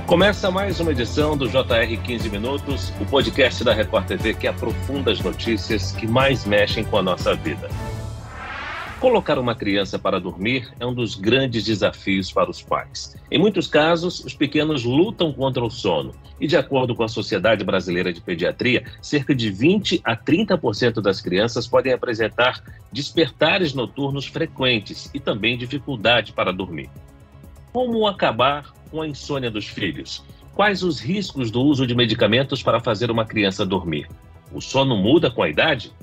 Começa mais uma edição do JR 15 Minutos, o podcast da Record TV que aprofunda as notícias que mais mexem com a nossa vida. Colocar uma criança para dormir é um dos grandes desafios para os pais. Em muitos casos, os pequenos lutam contra o sono. E de acordo com a Sociedade Brasileira de Pediatria, cerca de 20% a 30% das crianças podem apresentar despertares noturnos frequentes e também dificuldade para dormir. Como acabar com a insônia dos filhos? Quais os riscos do uso de medicamentos para fazer uma criança dormir? O sono muda com a idade?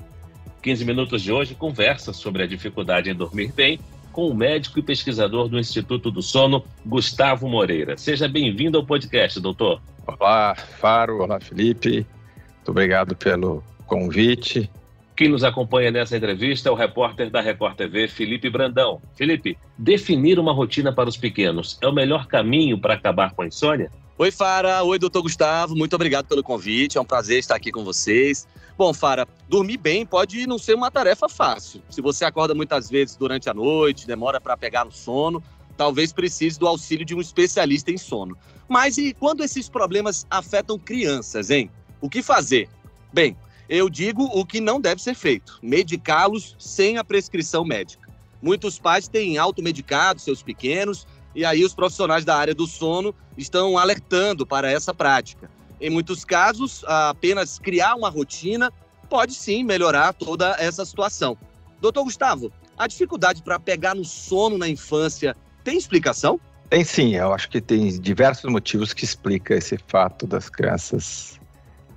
15 Minutos de hoje conversa sobre a dificuldade em dormir bem com o médico e pesquisador do Instituto do Sono, Gustavo Moreira. Seja bem-vindo ao podcast, doutor. Olá, Faro. Olá, Felipe. Muito obrigado pelo convite. Quem nos acompanha nessa entrevista é o repórter da Record TV, Felipe Brandão. Felipe, definir uma rotina para os pequenos é o melhor caminho para acabar com a insônia? Oi, Fara. Oi, doutor Gustavo. Muito obrigado pelo convite. É um prazer estar aqui com vocês. Bom, Fara, dormir bem pode não ser uma tarefa fácil. Se você acorda muitas vezes durante a noite, demora para pegar no sono, talvez precise do auxílio de um especialista em sono. Mas e quando esses problemas afetam crianças, hein? O que fazer? Bem, eu digo o que não deve ser feito: medicá-los sem a prescrição médica. Muitos pais têm automedicado seus pequenos e aí os profissionais da área do sono estão alertando para essa prática. Em muitos casos, apenas criar uma rotina pode sim melhorar toda essa situação. Doutor Gustavo, a dificuldade para pegar no sono na infância tem explicação? Tem sim, eu acho que tem diversos motivos que explicam esse fato das crianças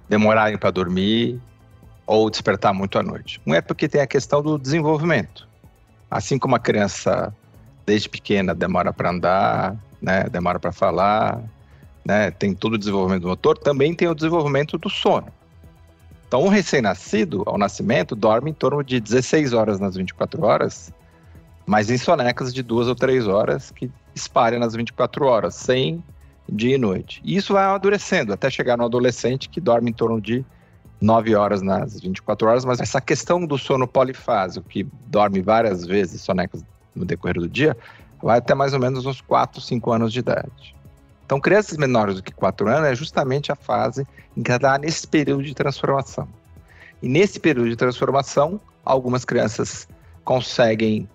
demorarem para dormir ou despertar muito à noite. Um é porque tem a questão do desenvolvimento. Assim como a criança, desde pequena, demora para andar, né, demora para falar, né, tem todo o desenvolvimento do motor, também tem o desenvolvimento do sono. Então, um recém-nascido, ao nascimento, dorme em torno de 16 horas nas 24 horas, mas em sonecas de 2 ou 3 horas que espalham nas 24 horas, sem dia e noite. E isso vai amadurecendo, até chegar no adolescente que dorme em torno de 9 horas nas 24 horas, mas essa questão do sono polifásico, que dorme várias vezes sonecas no decorrer do dia, vai até mais ou menos uns 4, 5 anos de idade. Então, crianças menores do que 4 anos é justamente a fase em que está nesse período de transformação. E nesse período de transformação, algumas crianças conseguem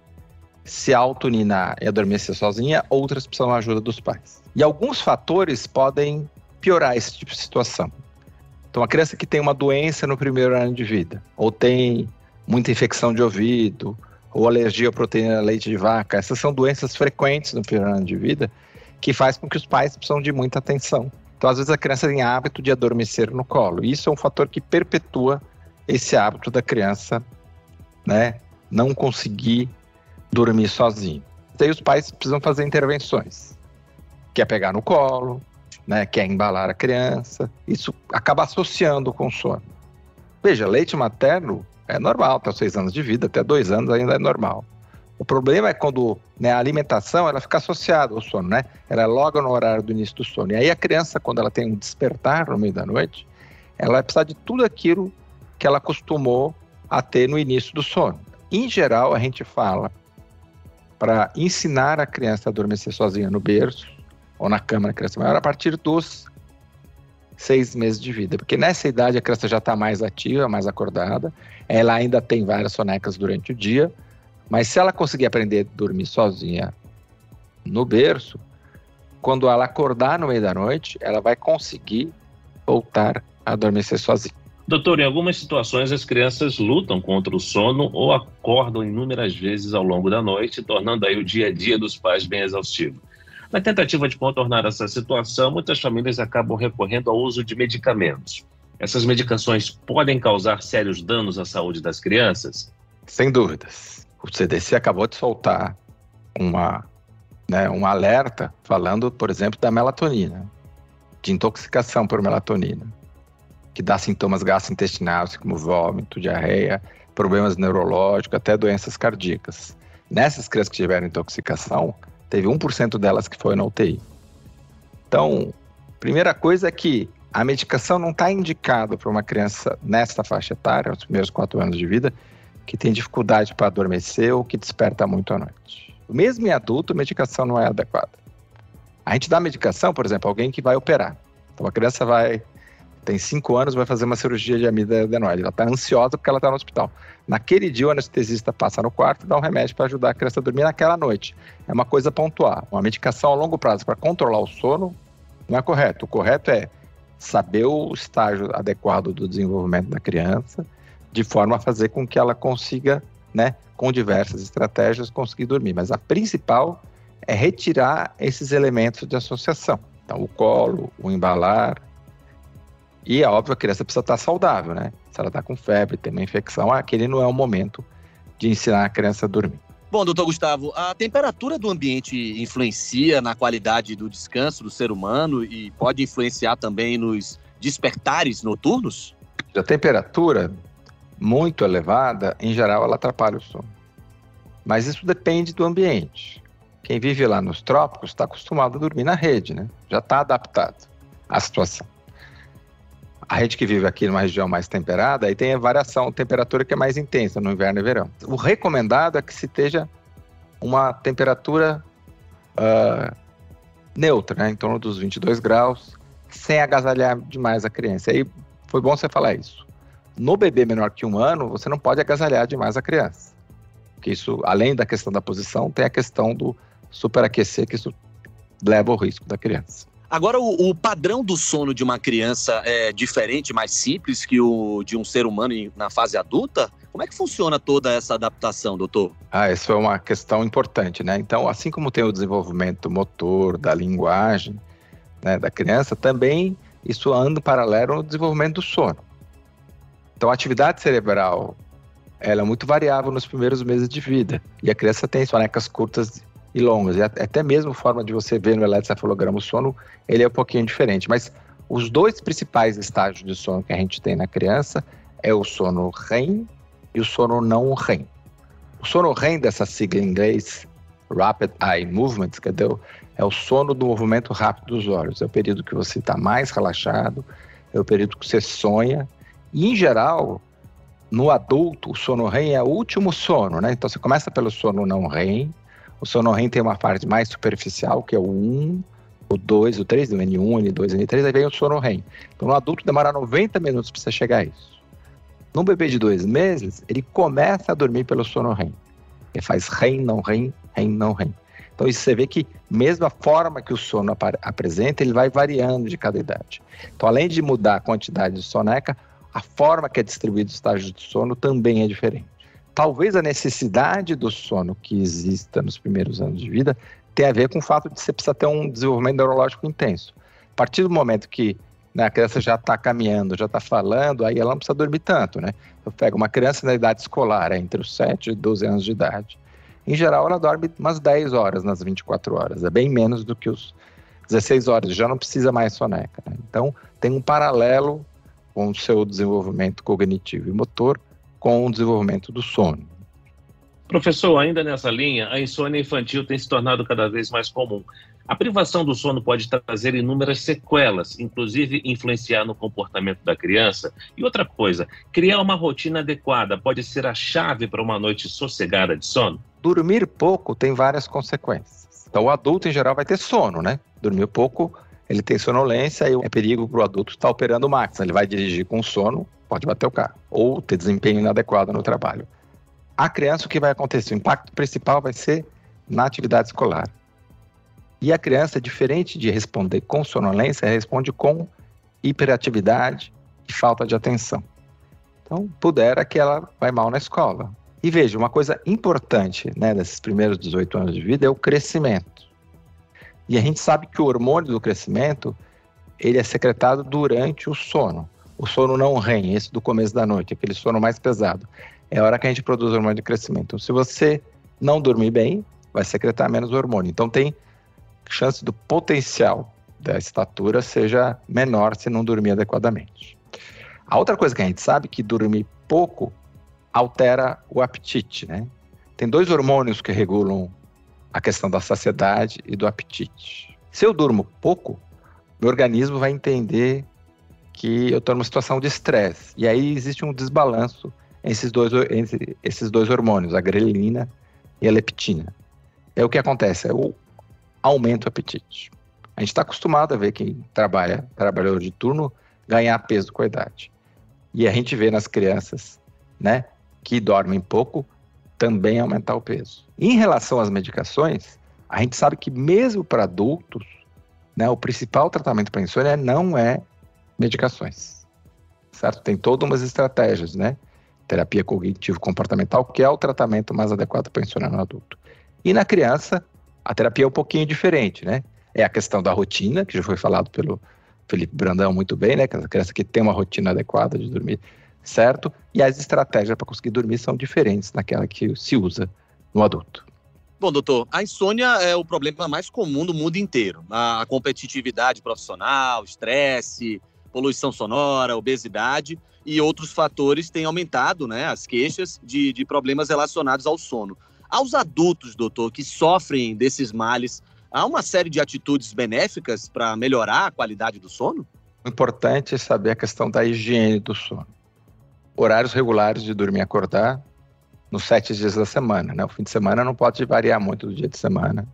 se auto-ninar e adormecer sozinha, outras precisam da ajuda dos pais. E alguns fatores podem piorar esse tipo de situação. Então, uma criança que tem uma doença no primeiro ano de vida, ou tem muita infecção de ouvido, ou alergia à proteína leite de vaca, essas são doenças frequentes no primeiro ano de vida, que faz com que os pais precisam de muita atenção. Então, às vezes, a criança tem hábito de adormecer no colo. Isso é um fator que perpetua esse hábito da criança, né, não conseguir dormir sozinho. Daí os pais precisam fazer intervenções. Quer pegar no colo, né, quer embalar a criança. Isso acaba associando com o sono. Veja, leite materno é normal, até os 6 anos de vida, até 2 anos ainda é normal. O problema é quando, né, a alimentação ela fica associada ao sono, né? Ela é logo no horário do início do sono. E aí a criança, quando ela tem um despertar no meio da noite, ela vai precisar de tudo aquilo que ela acostumou a ter no início do sono. Em geral, a gente fala para ensinar a criança a adormecer sozinha no berço ou na cama da criança maior a partir dos 6 meses de vida. Porque nessa idade a criança já está mais ativa, mais acordada, ela ainda tem várias sonecas durante o dia, mas se ela conseguir aprender a dormir sozinha no berço, quando ela acordar no meio da noite, ela vai conseguir voltar a adormecer sozinha. Doutor, em algumas situações as crianças lutam contra o sono ou acordam inúmeras vezes ao longo da noite, tornando aí o dia a dia dos pais bem exaustivo. Na tentativa de contornar essa situação, muitas famílias acabam recorrendo ao uso de medicamentos. Essas medicações podem causar sérios danos à saúde das crianças? Sem dúvidas. O CDC acabou de soltar um alerta falando, por exemplo, da melatonina, de intoxicação por melatonina, que dá sintomas gastrointestinais, como vômito, diarreia, problemas neurológicos, até doenças cardíacas. Nessas crianças que tiveram intoxicação, teve 1% delas que foi na UTI. Então, primeira coisa é que a medicação não está indicada para uma criança nessa faixa etária, nos primeiros 4 anos de vida, que tem dificuldade para adormecer ou que desperta muito à noite. Mesmo em adulto, a medicação não é adequada. A gente dá medicação, por exemplo, alguém que vai operar. Então a criança tem 5 anos, vai fazer uma cirurgia de amígdala adenoide. Ela está ansiosa porque ela está no hospital. Naquele dia o anestesista passa no quarto e dá um remédio para ajudar a criança a dormir naquela noite. É uma coisa pontual. Uma medicação a longo prazo para controlar o sono não é correto. O correto é saber o estágio adequado do desenvolvimento da criança, de forma a fazer com que ela consiga, né, com diversas estratégias, conseguir dormir. Mas a principal é retirar esses elementos de associação. Então, o colo, o embalar. E é óbvio, a criança precisa estar saudável, né? Se ela está com febre, tem uma infecção, aquele não é o momento de ensinar a criança a dormir. Bom, doutor Gustavo, a temperatura do ambiente influencia na qualidade do descanso do ser humano e pode influenciar também nos despertares noturnos? A temperatura muito elevada, em geral, ela atrapalha o sono. Mas isso depende do ambiente. Quem vive lá nos trópicos está acostumado a dormir na rede, né? Já está adaptado à situação. A gente que vive aqui numa região mais temperada, aí tem a variação de temperatura que é mais intensa no inverno e verão. O recomendado é que se esteja uma temperatura neutra, né? Em torno dos 22 graus, sem agasalhar demais a criança. Aí foi bom você falar isso. No bebê menor que 1 ano, você não pode agasalhar demais a criança. Porque isso, além da questão da posição, tem a questão do superaquecer, que isso leva ao risco da criança. Agora, o padrão do sono de uma criança é diferente, mais simples que o de um ser humano na fase adulta? Como é que funciona toda essa adaptação, doutor? Isso é uma questão importante, né? Então, assim como tem o desenvolvimento motor, da linguagem, né, da criança, também isso anda paralelo ao desenvolvimento do sono. Então, a atividade cerebral, ela é muito variável nos primeiros meses de vida. E a criança tem sonecas curtas e longas. E até mesmo a forma de você ver no eletroencefalograma o sono, ele é um pouquinho diferente. Mas os 2 principais estágios de sono que a gente tem na criança é o sono REM e o sono não REM. O sono REM, dessa sigla em inglês, Rapid Eye Movement, é o sono do movimento rápido dos olhos. É o período que você está mais relaxado, é o período que você sonha. E, em geral, no adulto, o sono REM é o último sono, né? Então, você começa pelo sono não REM. O sono REM tem uma parte mais superficial, que é o 1, o 2, o 3, o N1, N2, N3, aí vem o sono REM. Então, no adulto, demora 90 minutos para você chegar a isso. No bebê de 2 meses, ele começa a dormir pelo sono REM. Ele faz REM, não REM, REM, não REM. Então, isso você vê que, mesmo a forma que o sono apresenta, ele vai variando de cada idade. Então, além de mudar a quantidade de soneca, a forma que é distribuído o estágio de sono também é diferente. Talvez a necessidade do sono que exista nos primeiros anos de vida tenha a ver com o fato de você precisar ter um desenvolvimento neurológico intenso. A partir do momento que, né, a criança já está caminhando, já está falando, aí ela não precisa dormir tanto, né? Eu pego uma criança na idade escolar, entre os 7 e 12 anos de idade. Em geral, ela dorme umas 10 horas nas 24 horas. É bem menos do que os 16 horas. Já não precisa mais soneca, né? Então, tem um paralelo com o seu desenvolvimento cognitivo e motor com o desenvolvimento do sono. Professor, ainda nessa linha, a insônia infantil tem se tornado cada vez mais comum. A privação do sono pode trazer inúmeras sequelas, inclusive influenciar no comportamento da criança. E outra coisa, criar uma rotina adequada pode ser a chave para uma noite sossegada de sono? Dormir pouco tem várias consequências. Então, o adulto, em geral, vai ter sono, né? Dormir pouco, ele tem sonolência e é perigo para o adulto estar operando máquina. Ele vai dirigir com sono, pode bater o carro, ou ter desempenho inadequado no trabalho. A criança, o que vai acontecer? O impacto principal vai ser na atividade escolar. E a criança, diferente de responder com sonolência, responde com hiperatividade e falta de atenção. Então, pudera que ela vai mal na escola. E veja, uma coisa importante, né, desses primeiros 18 anos de vida é o crescimento. E a gente sabe que o hormônio do crescimento, ele é secretado durante o sono. O sono não REM, esse do começo da noite, aquele sono mais pesado. É a hora que a gente produz o hormônio de crescimento. Então, se você não dormir bem, vai secretar menos hormônio. Então, tem chance do potencial da estatura seja menor se não dormir adequadamente. A outra coisa que a gente sabe é que dormir pouco altera o apetite, né? Tem 2 hormônios que regulam a questão da saciedade e do apetite. Se eu durmo pouco, meu organismo vai entender que eu estou numa situação de estresse. E aí existe um desbalanço entre esses dois hormônios, a grelina e a leptina. É o que acontece, aumenta o apetite. A gente está acostumado a ver quem trabalhador de turno, ganhar peso com a idade. E a gente vê nas crianças, né, que dormem pouco, também aumentar o peso. Em relação às medicações, a gente sabe que mesmo para adultos, né, o principal tratamento para insônia não é medicações, certo? Tem todas umas estratégias, né? Terapia cognitivo-comportamental, que é o tratamento mais adequado para insônia no adulto. E na criança, a terapia é um pouquinho diferente, né? É a questão da rotina, que já foi falado pelo Felipe Brandão muito bem, né? Que a criança que tem uma rotina adequada de dormir, certo? E as estratégias para conseguir dormir são diferentes daquela que se usa no adulto. Bom, doutor, a insônia é o problema mais comum do mundo inteiro. A competitividade profissional, estresse, poluição sonora, obesidade e outros fatores têm aumentado, né, as queixas de problemas relacionados ao sono. Aos adultos, doutor, que sofrem desses males, há uma série de atitudes benéficas para melhorar a qualidade do sono? O importante é saber a questão da higiene do sono. Horários regulares de dormir e acordar nos 7 dias da semana, né? O fim de semana não pode variar muito do dia de semana,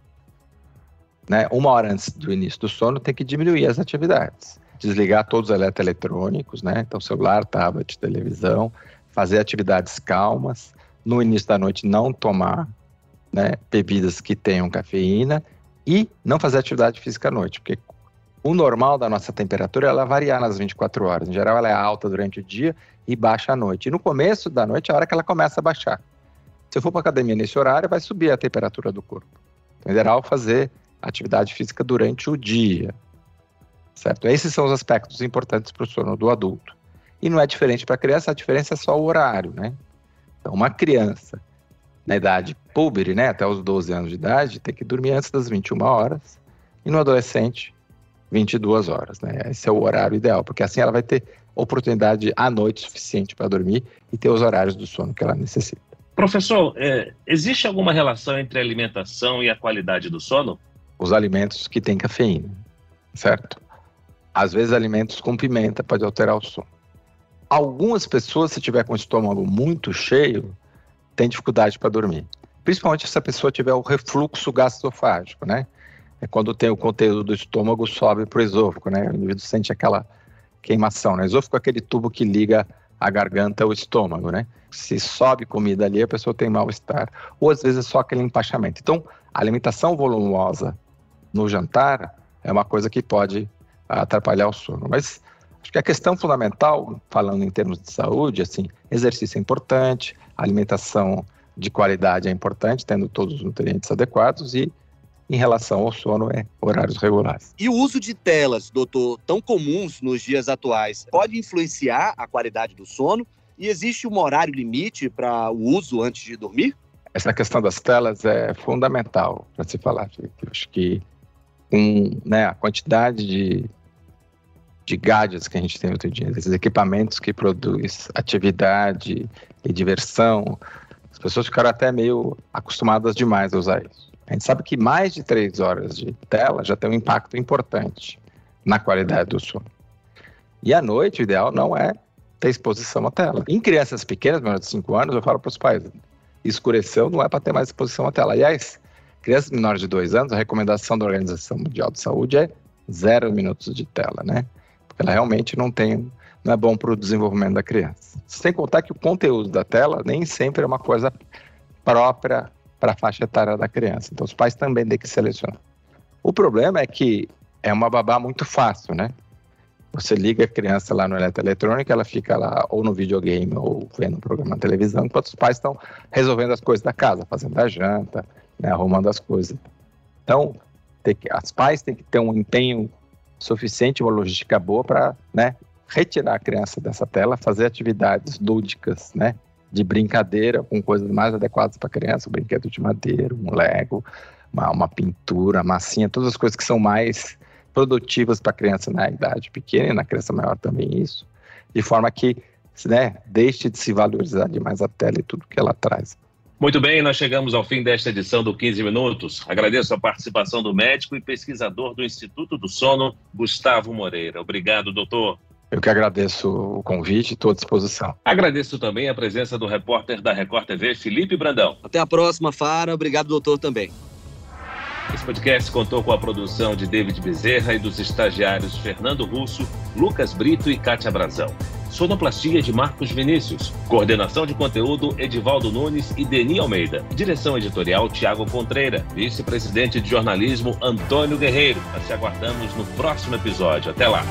né? 1 hora antes do início do sono tem que diminuir as atividades. Desligar todos os eletroeletrônicos, né? Então celular, tablet, televisão, fazer atividades calmas. No início da noite não tomar, né, bebidas que tenham cafeína e não fazer atividade física à noite, porque o normal da nossa temperatura ela variar nas 24 horas. Em geral ela é alta durante o dia e baixa à noite. E no começo da noite é a hora que ela começa a baixar. Se eu for para a academia nesse horário, vai subir a temperatura do corpo. Então, em geral, fazer atividade física durante o dia, certo? Esses são os aspectos importantes para o sono do adulto. E não é diferente para a criança, a diferença é só o horário, né? Então, uma criança na idade púbere, né, até os 12 anos de idade, tem que dormir antes das 21 horas. E no adolescente, 22 horas, né? Esse é o horário ideal, porque assim ela vai ter oportunidade à noite suficiente para dormir e ter os horários do sono que ela necessita. Professor, existe alguma relação entre a alimentação e a qualidade do sono? Os alimentos que têm cafeína, certo? Às vezes alimentos com pimenta pode alterar o sono. Algumas pessoas, se tiver com o estômago muito cheio, têm dificuldade para dormir. Principalmente se a pessoa tiver o refluxo gastroesofágico, né? É quando tem o conteúdo do estômago sobe para o esôfago, né? O indivíduo sente aquela queimação, né? O esôfago é aquele tubo que liga a garganta ao estômago, né? Se sobe comida ali, a pessoa tem mal-estar. Ou às vezes é só aquele empachamento. Então, a alimentação volumosa no jantar é uma coisa que pode atrapalhar o sono. Mas acho que a questão fundamental, falando em termos de saúde, assim, exercício é importante, alimentação de qualidade é importante, tendo todos os nutrientes adequados e em relação ao sono, horários regulares. E o uso de telas, doutor, tão comuns nos dias atuais, pode influenciar a qualidade do sono? E existe um horário limite para o uso antes de dormir? Essa questão das telas é fundamental para se falar. Eu acho que a quantidade de gadgets que a gente tem hoje em dia, esses equipamentos que produzem atividade e diversão, as pessoas ficaram até meio acostumadas demais a usar isso. A gente sabe que mais de 3 horas de tela já tem um impacto importante na qualidade do sono. E à noite, o ideal não é ter exposição à tela. Em crianças pequenas, menores de 5 anos, eu falo para os pais, escureceu, não é para ter mais exposição à tela. Aliás, crianças menores de 2 anos, a recomendação da Organização Mundial de Saúde é 0 minutos de tela, né? Porque ela realmente não é bom para o desenvolvimento da criança. Sem contar que o conteúdo da tela nem sempre é uma coisa própria para a faixa etária da criança. Então, os pais também têm que selecionar. O problema é que é uma babá muito fácil, né? Você liga a criança lá no eletroeletrônico, ela fica lá ou no videogame ou vendo um programa na televisão, enquanto os pais estão resolvendo as coisas da casa, fazendo a janta, né, arrumando as coisas. Então, os pais têm que ter um empenho suficiente, uma logística boa para, né, retirar a criança dessa tela, fazer atividades lúdicas, né? De brincadeira, com coisas mais adequadas para a criança, um brinquedo de madeira, um Lego, uma pintura, massinha, todas as coisas que são mais produtivas para a criança na idade pequena e na criança maior também isso, de forma que, né, deixe de se valorizar demais a tela e tudo que ela traz. Muito bem, nós chegamos ao fim desta edição do 15 Minutos. Agradeço a participação do médico e pesquisador do Instituto do Sono, Gustavo Moreira. Obrigado, doutor. Eu que agradeço o convite e estou à disposição. Agradeço também a presença do repórter da Record TV, Felipe Brandão. Até a próxima, Fara. Obrigado, doutor, também. Esse podcast contou com a produção de David Bezerra e dos estagiários Fernando Russo, Lucas Brito e Kátia Brazão. Sonoplastia de Marcos Vinícius. Coordenação de conteúdo Edivaldo Nunes e Deni Almeida. Direção editorial Tiago Contreira. Vice-presidente de jornalismo Antônio Guerreiro. Nós te aguardamos no próximo episódio. Até lá.